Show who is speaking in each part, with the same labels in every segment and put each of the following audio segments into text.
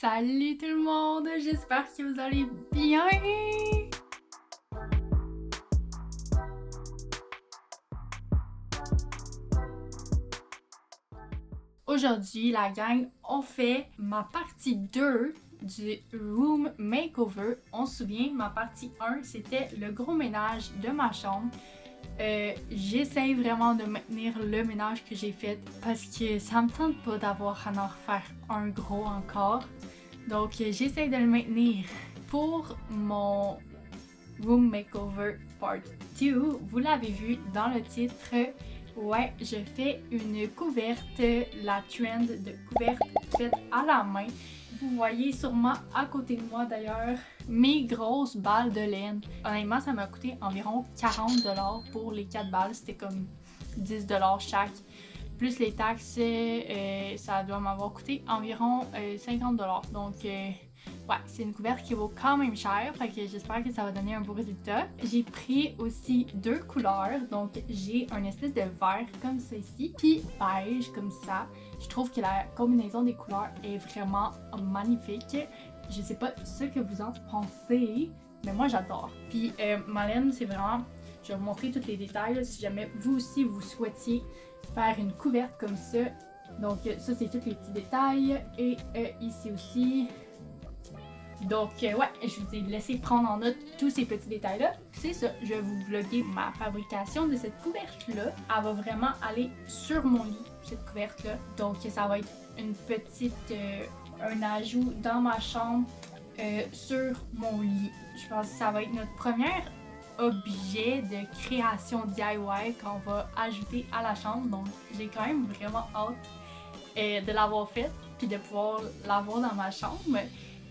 Speaker 1: Salut tout le monde, j'espère que vous allez bien. Aujourd'hui, la gang, on fait ma partie 2 du room makeover. On se souvient, ma partie 1, c'était le gros ménage de ma chambre. J'essaye vraiment de maintenir le ménage que j'ai fait parce que ça me tente pas d'avoir à en refaire un gros encore. Donc j'essaye de le maintenir. Pour mon room makeover part 2, vous l'avez vu dans le titre, ouais, je fais une couverte, la trend de couverte faite à la main. Vous voyez sûrement à côté de moi d'ailleurs mes grosses balles de laine. Honnêtement, ça m'a coûté environ 40$ pour les 4 balles. C'était comme 10$ chaque. Plus les taxes, ça doit m'avoir coûté environ 50$. Donc, ouais, c'est une couverte qui vaut quand même cher. Fait que j'espère que ça va donner un beau résultat. J'ai pris aussi 2 couleurs. Donc, j'ai un espèce de vert comme ceci, puis beige comme ça. Je trouve que la combinaison des couleurs est vraiment magnifique. Je sais pas ce que vous en pensez, mais moi j'adore. Puis ma laine, c'est vraiment... Je vais vous montrer tous les détails là, si jamais vous aussi vous souhaitiez faire une couverte comme ça. Donc ça c'est tous les petits détails. Et ici aussi. Donc ouais, je vous ai laissé prendre en note tous ces petits détails là. C'est ça, je vais vous vlogger ma fabrication de cette couverte là. Elle va vraiment aller sur mon lit, cette couverte là. Donc ça va être une petite... un ajout dans ma chambre sur mon lit. Je pense que ça va être notre première objet de création DIY qu'on va ajouter à la chambre. Donc j'ai quand même vraiment hâte de l'avoir faite puis de pouvoir l'avoir dans ma chambre.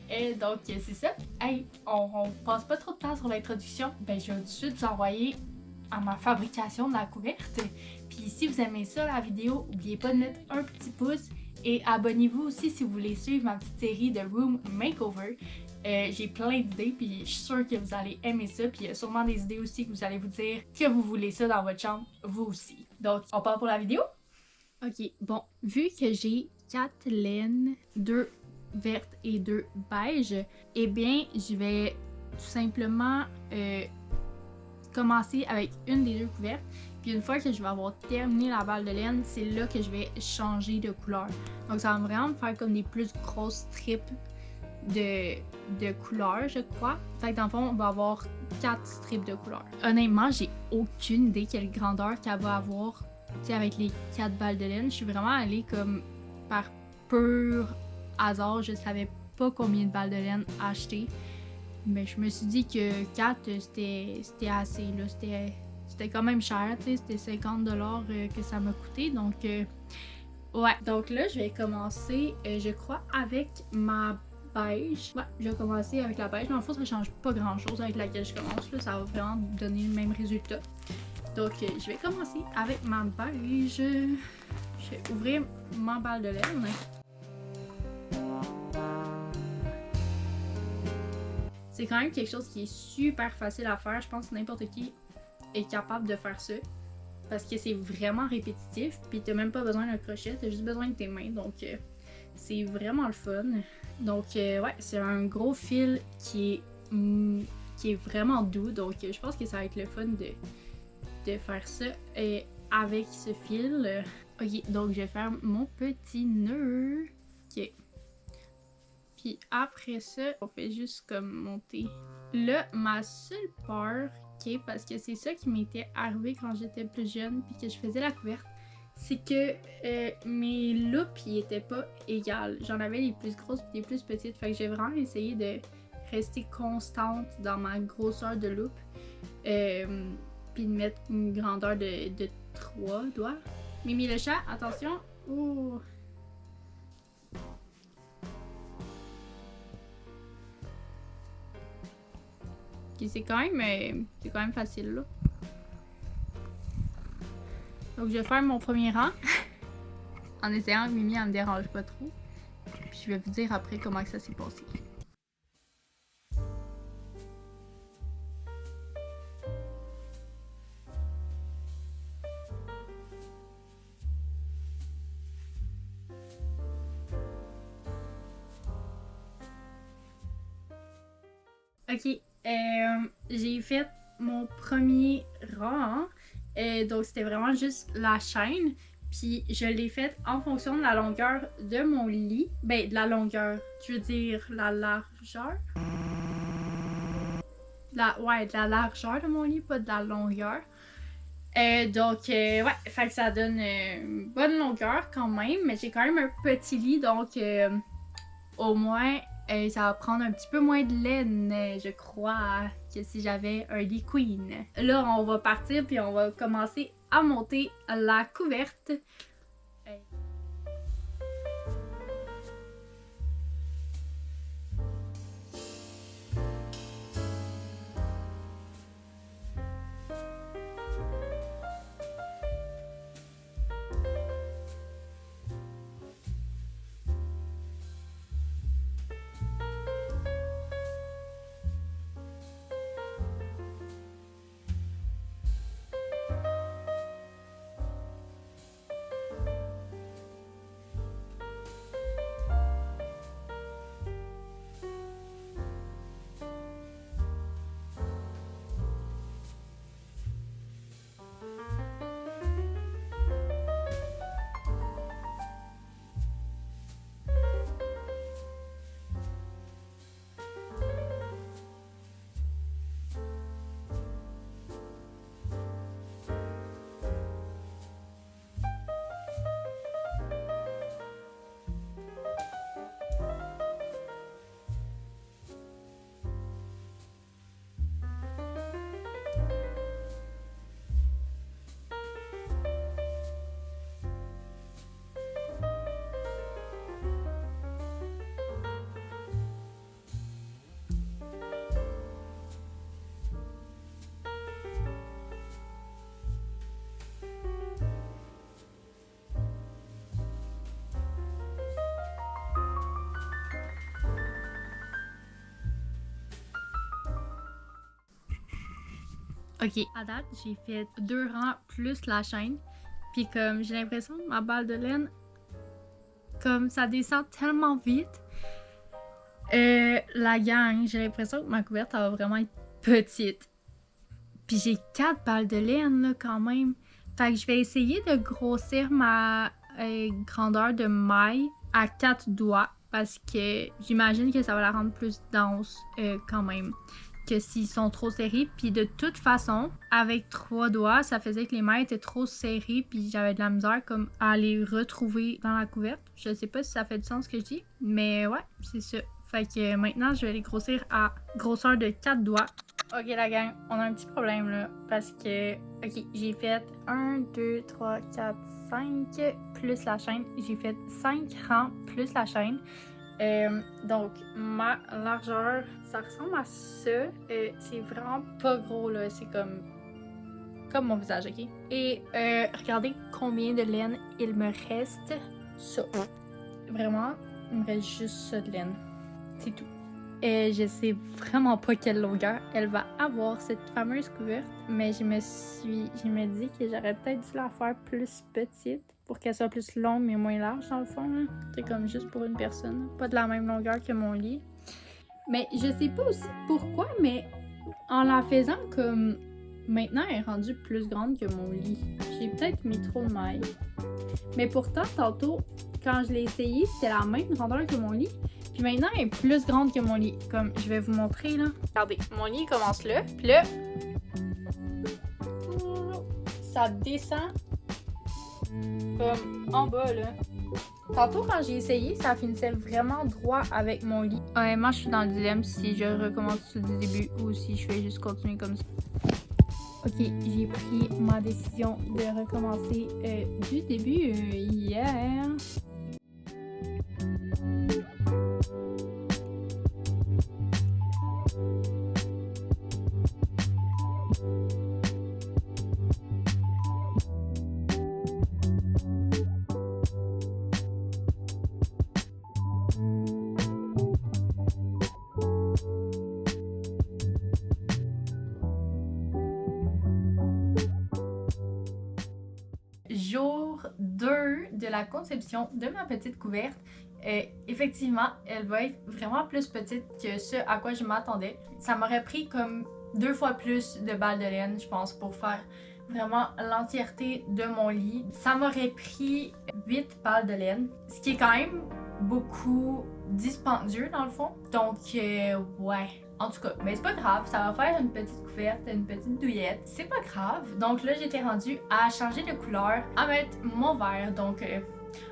Speaker 1: Et donc c'est ça. Hey, on passe pas trop de temps sur l'introduction. Ben je vais tout de suite vous envoyer à ma fabrication de la couverte. Puis si vous aimez ça la vidéo, n'oubliez pas de mettre un petit pouce. Et abonnez-vous aussi si vous voulez suivre ma petite série de room makeover. J'ai plein d'idées, puis je suis sûre que vous allez aimer ça. Puis il y a sûrement des idées aussi que vous allez vous dire que vous voulez ça dans votre chambre, vous aussi. Donc, on part pour la vidéo? Ok, bon, vu que j'ai 4 laines, 2 vertes et 2 beiges, eh bien, je vais tout simplement commencer avec une des 2 couvertes. Puis une fois que je vais avoir terminé la balle de laine, c'est là que je vais changer de couleur. Donc ça va vraiment me faire comme des plus grosses strips de couleurs, je crois. Fait que dans le fond, on va avoir 4 strips de couleurs. Honnêtement, j'ai aucune idée quelle grandeur qu'elle va avoir, tu sais, avec les 4 balles de laine. Je suis vraiment allée comme par pur hasard. Je savais pas combien de balles de laine acheter. Mais je me suis dit que 4, c'était assez, là. C'était quand même cher, tu sais, c'était 50$ que ça m'a coûté, donc ouais. Donc là, je vais commencer, je crois, avec ma beige. Ouais, je vais commencer avec la beige. Dans le fond, ça change pas grand-chose avec laquelle je commence, là. Ça va vraiment donner le même résultat. Donc, je vais commencer avec ma beige. Je vais ouvrir ma balle de laine. C'est quand même quelque chose qui est super facile à faire. Je pense que n'importe qui est capable de faire ça. Parce que c'est vraiment répétitif. Puis t'as même pas besoin d'un crochet. T'as juste besoin de tes mains. Donc c'est vraiment le fun. Donc ouais, c'est un gros fil qui est vraiment doux. Donc je pense que ça va être le fun de faire ça avec ce fil. Ok, donc je vais faire mon petit nœud. Ok. Puis après ça, on fait juste comme monter. Là, ma seule peur, ok, parce que c'est ça qui m'était arrivé quand j'étais plus jeune puis que je faisais la couverte, c'est que mes loupes ils étaient pas égales. J'en avais les plus grosses et les plus petites. Fait que j'ai vraiment essayé de rester constante dans ma grosseur de loupe. Puis de mettre une grandeur de 3 doigts. Mimi le chat, attention. Ouh. C'est quand même facile là. Donc je vais faire mon premier rang en essayant que Mimi elle me dérange pas trop. Puis je vais vous dire après comment que ça s'est passé. Ok, j'ai fait mon premier rang. Donc c'était vraiment juste la chaîne. Puis je l'ai faite en fonction de la longueur de mon lit. Ben, de la longueur, je veux dire la largeur. Ouais, de la largeur de mon lit, pas de la longueur. Ouais, fait que ça donne une bonne longueur quand même, mais j'ai quand même un petit lit, donc au moins ça va prendre un petit peu moins de laine, je crois, que si j'avais un lit queen. Là, on va partir puis on va commencer à monter la couverte. Ok, à date, j'ai fait 2 rangs plus la chaîne. Puis comme j'ai l'impression que ma balle de laine, comme ça descend tellement vite. La gang, j'ai l'impression que ma couverte, elle va vraiment être petite. Puis j'ai 4 balles de laine, là, quand même. Fait que je vais essayer de grossir ma grandeur de maille à 4 doigts. Parce que j'imagine que ça va la rendre plus dense quand même que s'ils sont trop serrés. Puis de toute façon, avec 3 doigts, ça faisait que les mailles étaient trop serrées. Puis j'avais de la misère comme à les retrouver dans la couverte. Je sais pas si ça fait du sens ce que je dis. Mais ouais, c'est ça. Fait que maintenant, je vais les grossir à grosseur de 4 doigts. Ok la gang, on a un petit problème là, parce que, ok, j'ai fait 1, 2, 3, 4, 5 plus la chaîne. J'ai fait 5 rangs plus la chaîne. Donc ma largeur, ça ressemble à ça. C'est vraiment pas gros là, c'est comme mon visage, ok? Et regardez combien de laine il me reste. Ça. Vraiment, il me reste juste ça de laine. C'est tout. Et je sais vraiment pas quelle longueur elle va avoir, cette fameuse couverte, mais je me dis que j'aurais peut-être dû la faire plus petite pour qu'elle soit plus longue mais moins large dans le fond. C'est comme juste pour une personne, pas de la même longueur que mon lit. Mais je sais pas aussi pourquoi, mais en la faisant comme maintenant, elle est rendue plus grande que mon lit. J'ai peut-être mis trop de mailles. Mais pourtant, tantôt, quand je l'ai essayé, c'était la même grandeur que mon lit. Puis maintenant, elle est plus grande que mon lit. Comme, je vais vous montrer, là. Regardez, mon lit commence là. Puis là, ça descend comme en bas, là. Tantôt, quand j'ai essayé, ça finissait vraiment droit avec mon lit. Honnêtement, je suis dans le dilemme si je recommence du début ou si je vais juste continuer comme ça. Ok, j'ai pris ma décision de recommencer du début hier. Jour 2 de la conception de ma petite couverte. Effectivement, elle va être vraiment plus petite que ce à quoi je m'attendais. Ça m'aurait pris comme 2 fois plus de balles de laine, je pense, pour faire vraiment l'entièreté de mon lit. Ça m'aurait pris 8 balles de laine, ce qui est quand même beaucoup dispendieux dans le fond. Donc, ouais. En tout cas, mais c'est pas grave, ça va faire une petite couverte, une petite douillette. C'est pas grave. Donc là, j'étais rendue à changer de couleur, à mettre mon vert. Donc,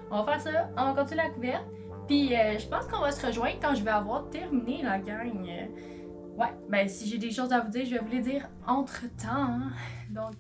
Speaker 1: on va faire ça, on va continuer la couverte. Puis, je pense qu'on va se rejoindre quand je vais avoir terminé la gang. Ouais, ben si j'ai des choses à vous dire, je vais vous les dire entre-temps. Hein. Donc...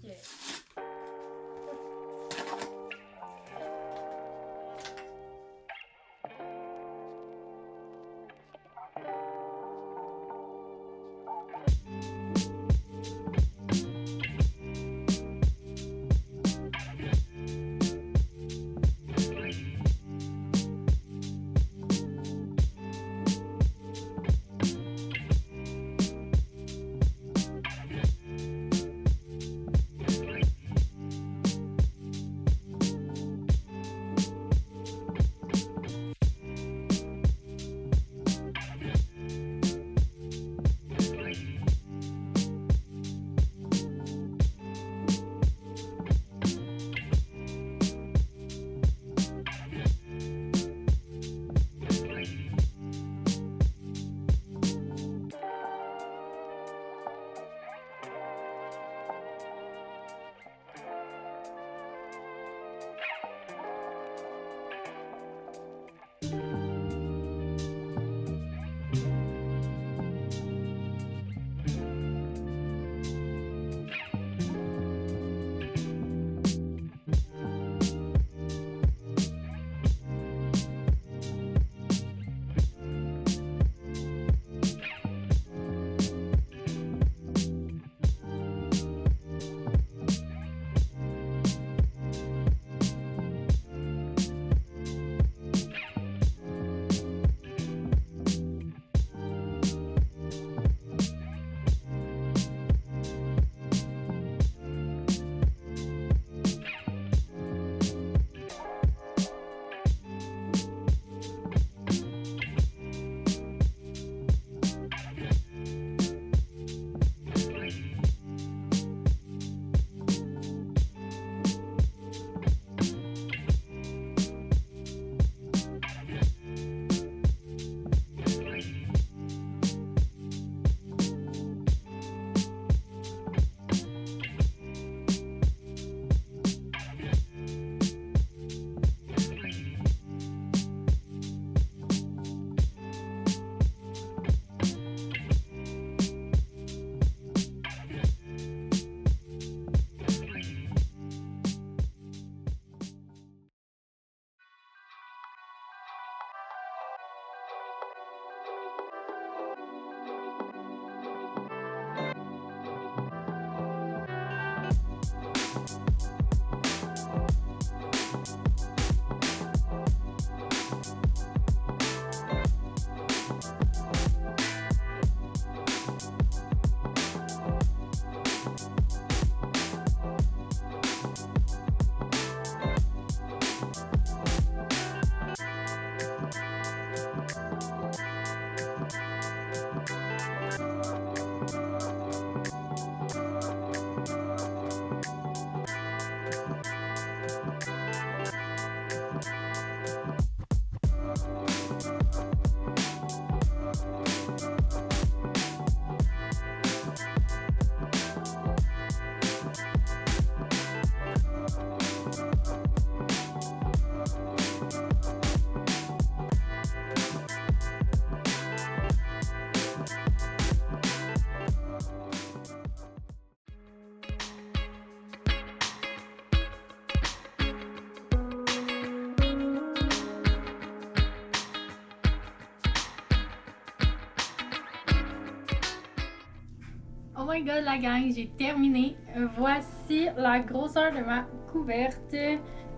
Speaker 1: Oh my god, la gang, j'ai terminé. Voici la grosseur de ma couverte.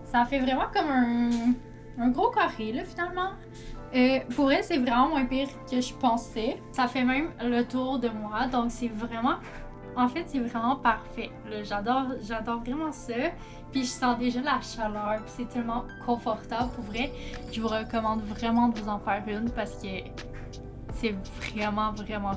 Speaker 1: Ça fait vraiment comme un gros carré, là, finalement. Pour elle, c'est vraiment moins pire que je pensais. Ça fait même le tour de moi, donc c'est vraiment En fait, c'est vraiment parfait. Là, j'adore vraiment ça. Puis je sens déjà la chaleur. Puis c'est tellement confortable pour vrai. Je vous recommande vraiment de vous en faire une parce que c'est vraiment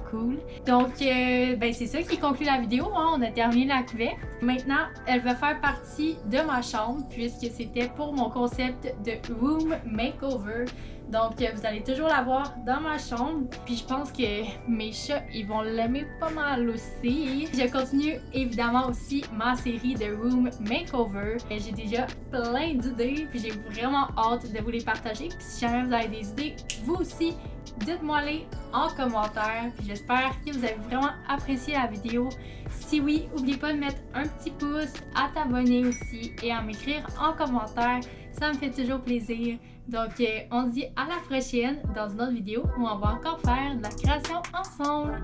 Speaker 1: cool. Donc, ben c'est ça qui conclut la vidéo. Hein. On a terminé la couverte. Maintenant, elle va faire partie de ma chambre puisque c'était pour mon concept de room makeover. Donc, vous allez toujours la voir dans ma chambre. Puis je pense que mes chats, ils vont l'aimer pas mal aussi. Je continue évidemment aussi ma série de room makeover. J'ai déjà plein d'idées. Puis j'ai vraiment hâte de vous les partager. Puis si jamais vous avez des idées, vous aussi, dites-moi-les en commentaire. Puis j'espère que vous avez vraiment apprécié la vidéo. Si oui, n'oubliez pas de mettre un petit pouce, à t'abonner aussi et à m'écrire en commentaire. Ça me fait toujours plaisir. Donc, on se dit à la prochaine dans une autre vidéo où on va encore faire de la création ensemble.